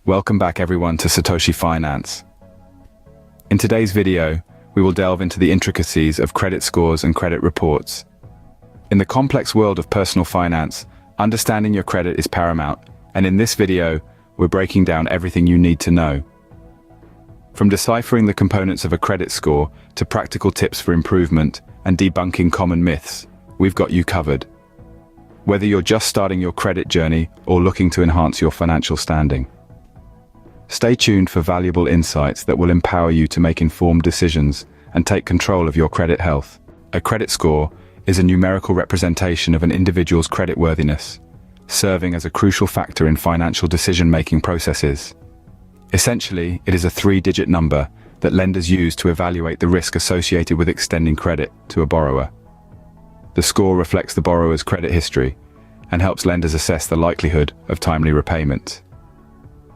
Welcome back everyone to Satoshi Finance. In today's video, we will delve into the intricacies of credit scores and credit reports. In the complex world of personal finance, understanding your credit is paramount, and in this video, we're breaking down everything you need to know. From deciphering the components of a credit score to practical tips for improvement and debunking common myths, we've got you covered. Whether you're just starting your credit journey or looking to enhance your financial standing. Stay tuned for valuable insights that will empower you to make informed decisions and take control of your credit health. A credit score is a numerical representation of an individual's creditworthiness, serving as a crucial factor in financial decision-making processes. Essentially, it is a three-digit number that lenders use to evaluate the risk associated with extending credit to a borrower. The score reflects the borrower's credit history and helps lenders assess the likelihood of timely repayment.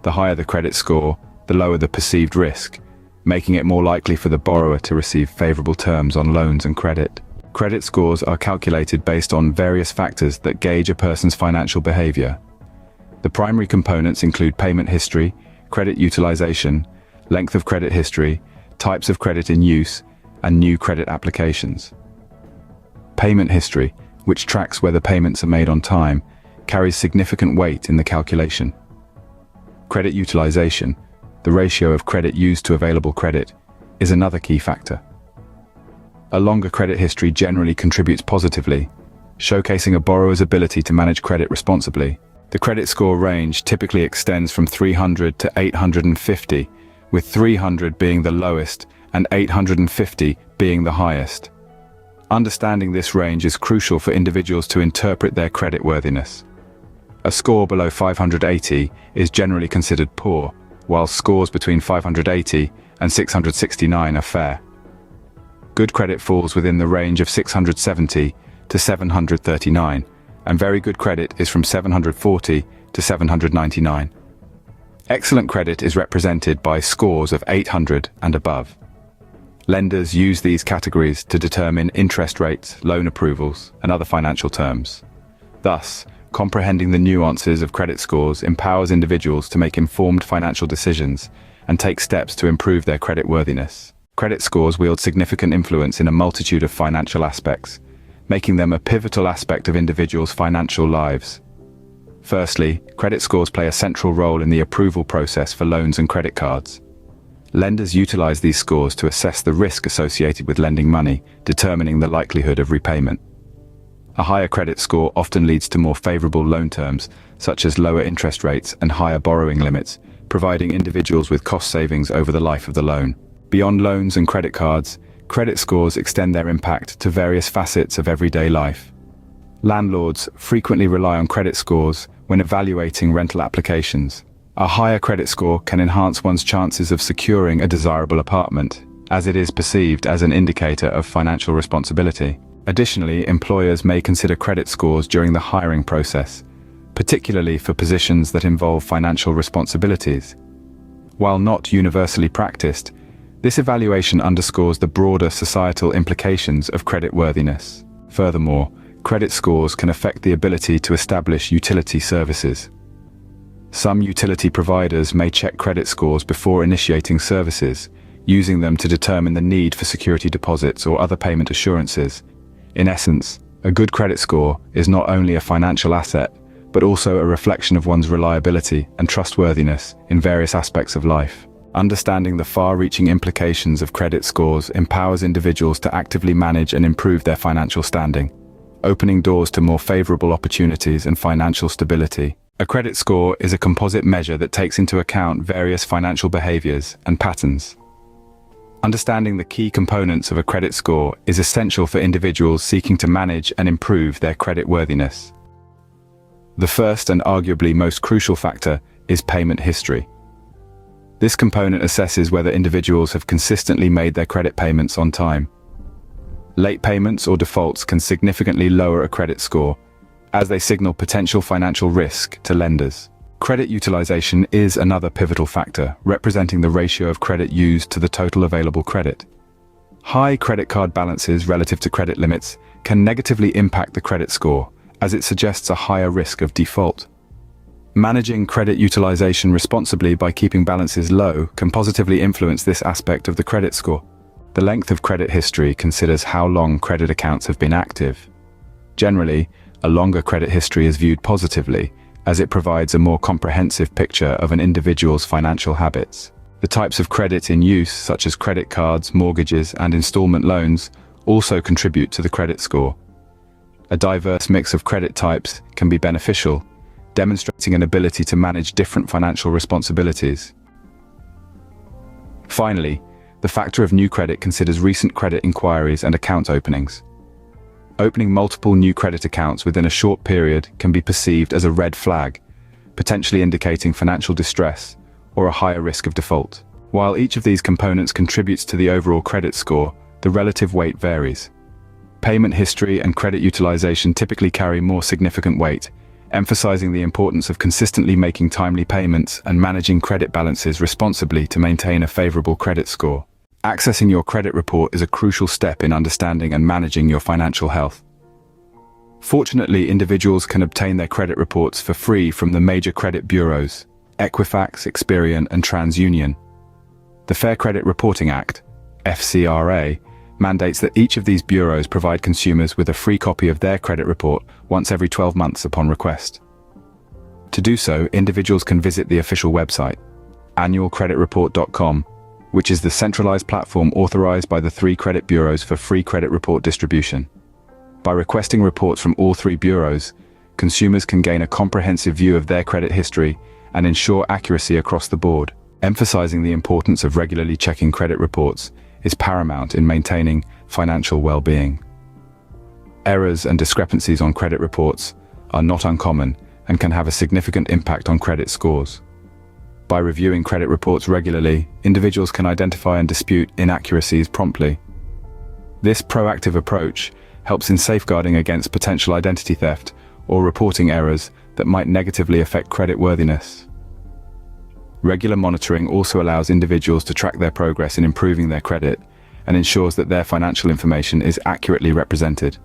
The higher the credit score, the lower the perceived risk, making it more likely for the borrower to receive favorable terms on loans and credit. Credit scores are calculated based on various factors that gauge a person's financial behavior. The primary components include payment history, credit utilization, length of credit history, types of credit in use, and new credit applications. Payment history, which tracks whether payments are made on time, carries significant weight in the calculation. Credit utilization, the ratio of credit used to available credit, is another key factor. A longer credit history generally contributes positively, showcasing a borrower's ability to manage credit responsibly. The credit score range typically extends from 300 to 850, with 300 being the lowest and 850 being the highest. Understanding this range is crucial for individuals to interpret their creditworthiness. A score below 580 is generally considered poor, while scores between 580 and 669 are fair. Good credit falls within the range of 670 to 739, and very good credit is from 740 to 799. Excellent credit is represented by scores of 800 and above. Lenders use these categories to determine interest rates, loan approvals, and other financial terms. Thus, comprehending the nuances of credit scores empowers individuals to make informed financial decisions and take steps to improve their creditworthiness. Credit scores wield significant influence in a multitude of financial aspects, making them a pivotal aspect of individuals' financial lives. Firstly, credit scores play a central role in the approval process for loans and credit cards. Lenders utilize these scores to assess the risk associated with lending money, determining the likelihood of repayment. A higher credit score often leads to more favorable loan terms, such as lower interest rates and higher borrowing limits, providing individuals with cost savings over the life of the loan. Beyond loans and credit cards, credit scores extend their impact to various facets of everyday life. Landlords frequently rely on credit scores when evaluating rental applications. A higher credit score can enhance one's chances of securing a desirable apartment, as it is perceived as an indicator of financial responsibility. Additionally, employers may consider credit scores during the hiring process, particularly for positions that involve financial responsibilities. While not universally practiced, this evaluation underscores the broader societal implications of creditworthiness. Furthermore, credit scores can affect the ability to establish utility services. Some utility providers may check credit scores before initiating services, using them to determine the need for security deposits or other payment assurances. In essence, a good credit score is not only a financial asset, but also a reflection of one's reliability and trustworthiness in various aspects of life. Understanding the far-reaching implications of credit scores empowers individuals to actively manage and improve their financial standing, opening doors to more favorable opportunities and financial stability. A credit score is a composite measure that takes into account various financial behaviors and patterns. Understanding the key components of a credit score is essential for individuals seeking to manage and improve their creditworthiness. The first and arguably most crucial factor is payment history. This component assesses whether individuals have consistently made their credit payments on time. Late payments or defaults can significantly lower a credit score, as they signal potential financial risk to lenders. Credit utilization is another pivotal factor, representing the ratio of credit used to the total available credit. High credit card balances relative to credit limits can negatively impact the credit score, as it suggests a higher risk of default. Managing credit utilization responsibly by keeping balances low can positively influence this aspect of the credit score. The length of credit history considers how long credit accounts have been active. Generally, a longer credit history is viewed positively, as it provides a more comprehensive picture of an individual's financial habits. The types of credit in use, such as credit cards, mortgages, and installment loans, also contribute to the credit score. A diverse mix of credit types can be beneficial, demonstrating an ability to manage different financial responsibilities. Finally, the factor of new credit considers recent credit inquiries and account openings. Opening multiple new credit accounts within a short period can be perceived as a red flag, potentially indicating financial distress or a higher risk of default. While each of these components contributes to the overall credit score, the relative weight varies. Payment history and credit utilization typically carry more significant weight, emphasizing the importance of consistently making timely payments and managing credit balances responsibly to maintain a favorable credit score. Accessing your credit report is a crucial step in understanding and managing your financial health. Fortunately, individuals can obtain their credit reports for free from the major credit bureaus, Equifax, Experian, and TransUnion. The Fair Credit Reporting Act, FCRA, mandates that each of these bureaus provide consumers with a free copy of their credit report once every 12 months upon request. To do so, individuals can visit the official website, annualcreditreport.com, which is the centralized platform authorized by the 3 credit bureaus for free credit report distribution. By requesting reports from all 3 bureaus, consumers can gain a comprehensive view of their credit history and ensure accuracy across the board. Emphasizing the importance of regularly checking credit reports is paramount in maintaining financial well-being. Errors and discrepancies on credit reports are not uncommon and can have a significant impact on credit scores. By reviewing credit reports regularly, individuals can identify and dispute inaccuracies promptly. This proactive approach helps in safeguarding against potential identity theft or reporting errors that might negatively affect creditworthiness. Regular monitoring also allows individuals to track their progress in improving their credit and ensures that their financial information is accurately represented.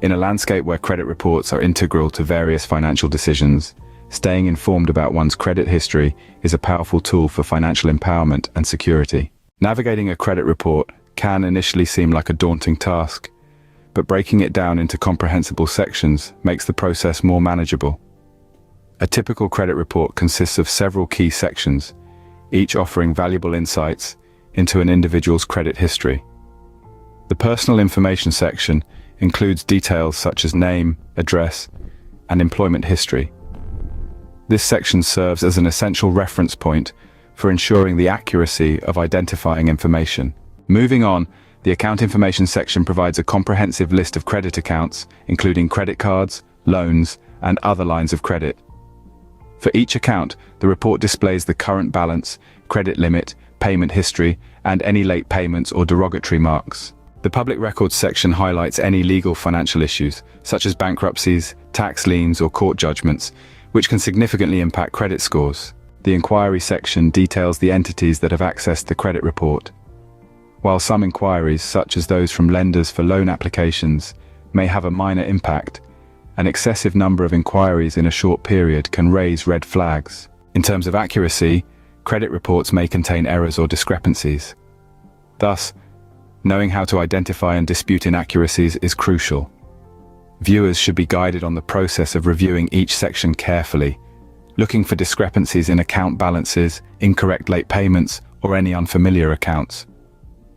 In a landscape where credit reports are integral to various financial decisions, staying informed about one's credit history is a powerful tool for financial empowerment and security. Navigating a credit report can initially seem like a daunting task, but breaking it down into comprehensible sections makes the process more manageable. A typical credit report consists of several key sections, each offering valuable insights into an individual's credit history. The personal information section includes details such as name, address, and employment history. This section serves as an essential reference point for ensuring the accuracy of identifying information. Moving on, the account information section provides a comprehensive list of credit accounts, including credit cards, loans, and other lines of credit. For each account, the report displays the current balance, credit limit, payment history, and any late payments or derogatory marks. The public records section highlights any legal financial issues, such as bankruptcies, tax liens, or court judgments, which can significantly impact credit scores. The inquiry section details the entities that have accessed the credit report. While some inquiries, such as those from lenders for loan applications, may have a minor impact, an excessive number of inquiries in a short period can raise red flags. In terms of accuracy, credit reports may contain errors or discrepancies. Thus, knowing how to identify and dispute inaccuracies is crucial. Viewers should be guided on the process of reviewing each section carefully, looking for discrepancies in account balances, incorrect late payments, or any unfamiliar accounts.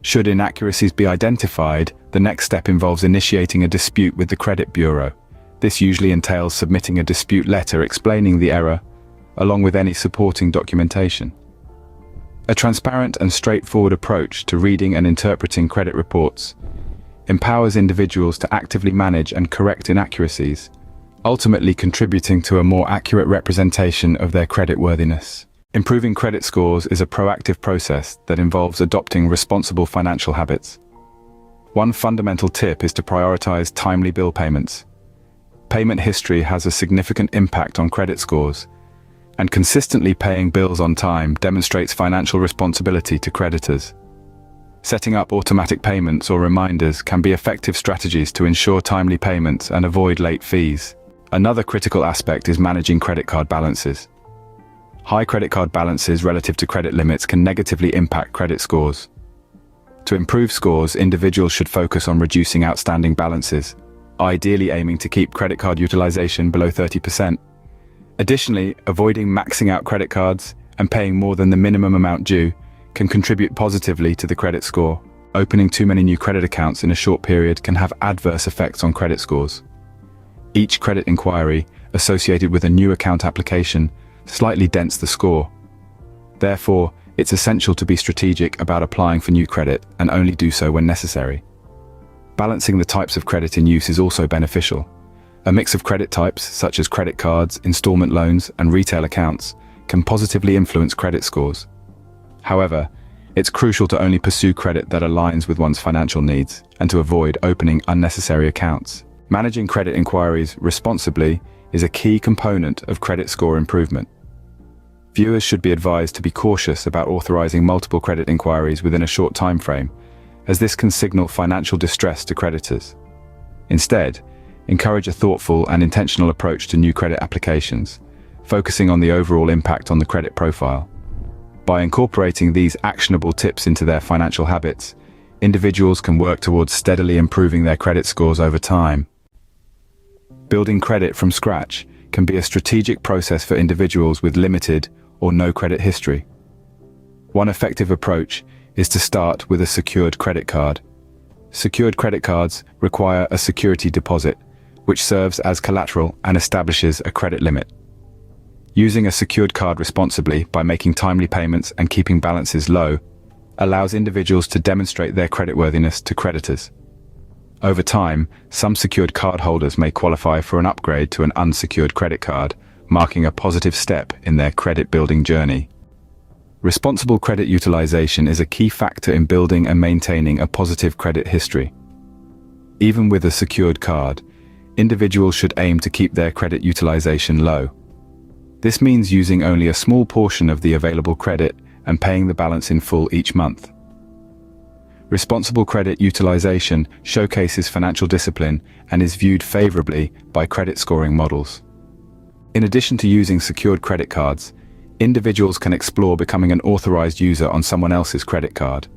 Should inaccuracies be identified, the next step involves initiating a dispute with the credit bureau. This usually entails submitting a dispute letter explaining the error, along with any supporting documentation. A transparent and straightforward approach to reading and interpreting credit reports empowers individuals to actively manage and correct inaccuracies, ultimately contributing to a more accurate representation of their creditworthiness. Improving credit scores is a proactive process that involves adopting responsible financial habits. One fundamental tip is to prioritize timely bill payments. Payment history has a significant impact on credit scores, and consistently paying bills on time demonstrates financial responsibility to creditors. Setting up automatic payments or reminders can be effective strategies to ensure timely payments and avoid late fees. Another critical aspect is managing credit card balances. High credit card balances relative to credit limits can negatively impact credit scores. To improve scores, individuals should focus on reducing outstanding balances, ideally aiming to keep credit card utilization below 30%. Additionally, avoiding maxing out credit cards and paying more than the minimum amount due can contribute positively to the credit score. Opening too many new credit accounts in a short period can have adverse effects on credit scores. Each credit inquiry associated with a new account application slightly dents the score. Therefore, it's essential to be strategic about applying for new credit and only do so when necessary. Balancing the types of credit in use is also beneficial. A mix of credit types, such as credit cards, installment loans, and retail accounts, can positively influence credit scores. However, it's crucial to only pursue credit that aligns with one's financial needs and to avoid opening unnecessary accounts. Managing credit inquiries responsibly is a key component of credit score improvement. Viewers should be advised to be cautious about authorizing multiple credit inquiries within a short time frame, as this can signal financial distress to creditors. Instead, encourage a thoughtful and intentional approach to new credit applications, focusing on the overall impact on the credit profile. By incorporating these actionable tips into their financial habits, individuals can work towards steadily improving their credit scores over time. Building credit from scratch can be a strategic process for individuals with limited or no credit history. One effective approach is to start with a secured credit card. Secured credit cards require a security deposit, which serves as collateral and establishes a credit limit. Using a secured card responsibly by making timely payments and keeping balances low allows individuals to demonstrate their creditworthiness to creditors. Over time, some secured card holders may qualify for an upgrade to an unsecured credit card, marking a positive step in their credit-building journey. Responsible credit utilization is a key factor in building and maintaining a positive credit history. Even with a secured card, individuals should aim to keep their credit utilization low. This means using only a small portion of the available credit and paying the balance in full each month. Responsible credit utilization showcases financial discipline and is viewed favorably by credit scoring models. In addition to using secured credit cards, individuals can explore becoming an authorized user on someone else's credit card.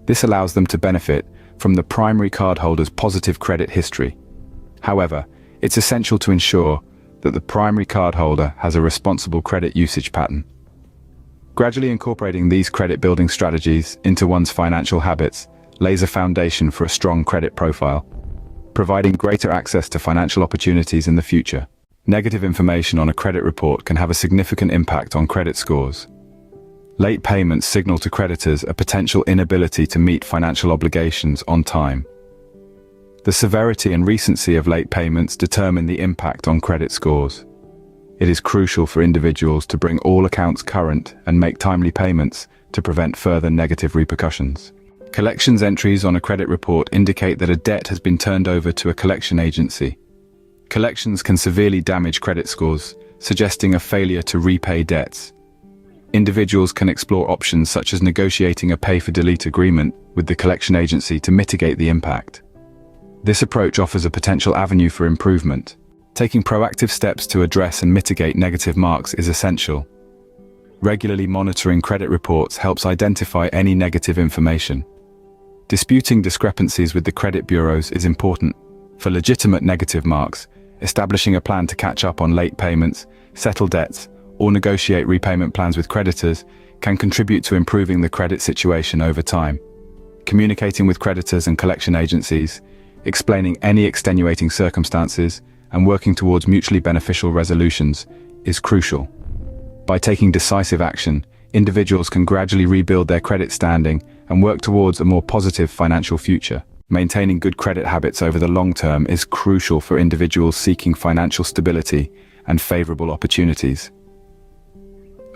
This allows them to benefit from the primary cardholder's positive credit history. However, it's essential to ensure that the primary cardholder has a responsible credit usage pattern. Gradually incorporating these credit-building strategies into one's financial habits lays a foundation for a strong credit profile, providing greater access to financial opportunities in the future. Negative information on a credit report can have a significant impact on credit scores. Late payments signal to creditors a potential inability to meet financial obligations on time. The severity and recency of late payments determine the impact on credit scores. It is crucial for individuals to bring all accounts current and make timely payments to prevent further negative repercussions. Collections entries on a credit report indicate that a debt has been turned over to a collection agency. Collections can severely damage credit scores, suggesting a failure to repay debts. Individuals can explore options such as negotiating a pay-for-delete agreement with the collection agency to mitigate the impact. This approach offers a potential avenue for improvement. Taking proactive steps to address and mitigate negative marks is essential. Regularly monitoring credit reports helps identify any negative information. Disputing discrepancies with the credit bureaus is important. For legitimate negative marks, establishing a plan to catch up on late payments, settle debts, or negotiate repayment plans with creditors can contribute to improving the credit situation over time. Communicating with creditors and collection agencies, explaining any extenuating circumstances, and working towards mutually beneficial resolutions is crucial. By taking decisive action, individuals can gradually rebuild their credit standing and work towards a more positive financial future. Maintaining good credit habits over the long term is crucial for individuals seeking financial stability and favorable opportunities.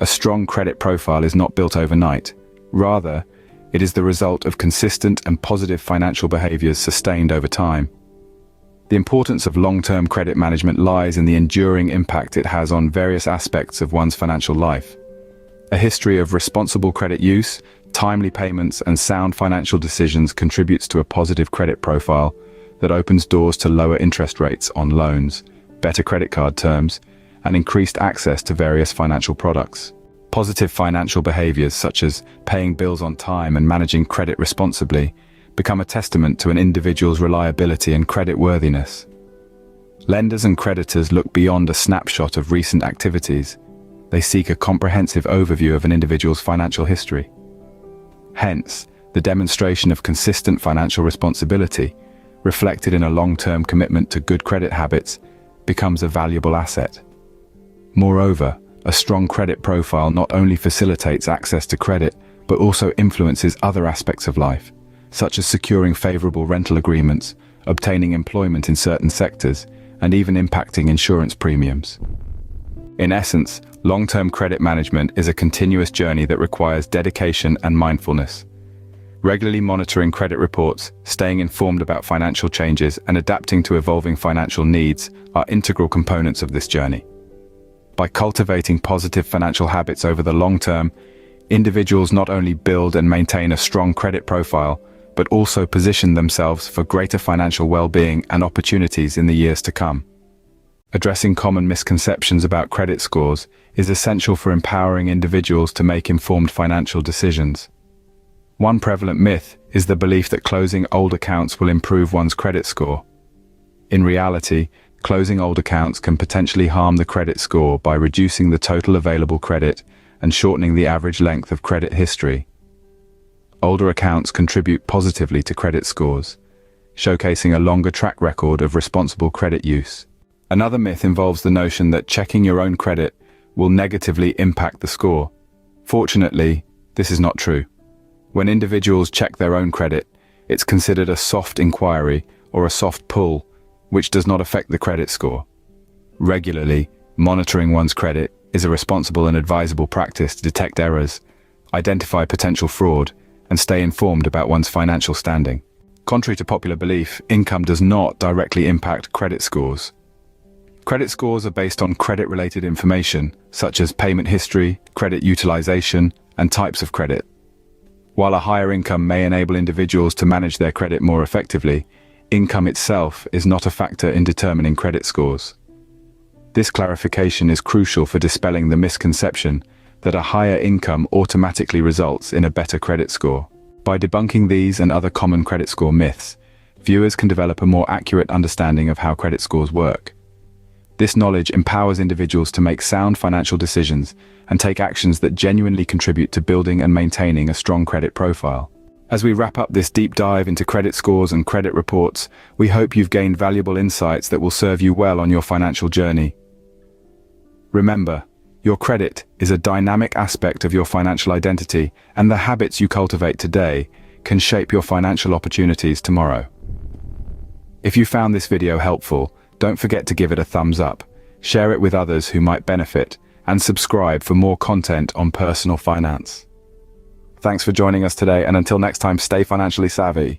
A strong credit profile is not built overnight. Rather, it is the result of consistent and positive financial behaviors sustained over time. The importance of long-term credit management lies in the enduring impact it has on various aspects of one's financial life. A history of responsible credit use, timely payments, and sound financial decisions contributes to a positive credit profile that opens doors to lower interest rates on loans, better credit card terms, and increased access to various financial products. Positive financial behaviors such as paying bills on time and managing credit responsibly become a testament to an individual's reliability and creditworthiness. Lenders and creditors look beyond a snapshot of recent activities. They seek a comprehensive overview of an individual's financial history. Hence, the demonstration of consistent financial responsibility, reflected in a long-term commitment to good credit habits, becomes a valuable asset. Moreover, a strong credit profile not only facilitates access to credit, but also influences other aspects of life, such as securing favorable rental agreements, obtaining employment in certain sectors, and even impacting insurance premiums. In essence, long-term credit management is a continuous journey that requires dedication and mindfulness. Regularly monitoring credit reports, staying informed about financial changes, and adapting to evolving financial needs are integral components of this journey. By cultivating positive financial habits over the long term, individuals not only build and maintain a strong credit profile, but also position themselves for greater financial well-being and opportunities in the years to come. Addressing common misconceptions about credit scores is essential for empowering individuals to make informed financial decisions. One prevalent myth is the belief that closing old accounts will improve one's credit score. In reality, closing old accounts can potentially harm the credit score by reducing the total available credit and shortening the average length of credit history. Older accounts contribute positively to credit scores, showcasing a longer track record of responsible credit use. Another myth involves the notion that checking your own credit will negatively impact the score. Fortunately, this is not true. When individuals check their own credit, it's considered a soft inquiry or a soft pull, which does not affect the credit score. Regularly, monitoring one's credit is a responsible and advisable practice to detect errors, identify potential fraud, and stay informed about one's financial standing. Contrary to popular belief, income does not directly impact credit scores. Credit scores are based on credit-related information, such as payment history, credit utilization, and types of credit. While a higher income may enable individuals to manage their credit more effectively, income itself is not a factor in determining credit scores. This clarification is crucial for dispelling the misconception that a higher income automatically results in a better credit score. By debunking these and other common credit score myths, viewers can develop a more accurate understanding of how credit scores work. This knowledge empowers individuals to make sound financial decisions and take actions that genuinely contribute to building and maintaining a strong credit profile. As we wrap up this deep dive into credit scores and credit reports, we hope you've gained valuable insights that will serve you well on your financial journey. Remember, your credit is a dynamic aspect of your financial identity, and the habits you cultivate today can shape your financial opportunities tomorrow. If you found this video helpful, don't forget to give it a thumbs up, share it with others who might benefit, and subscribe for more content on personal finance. Thanks for joining us today, and until next time, stay financially savvy.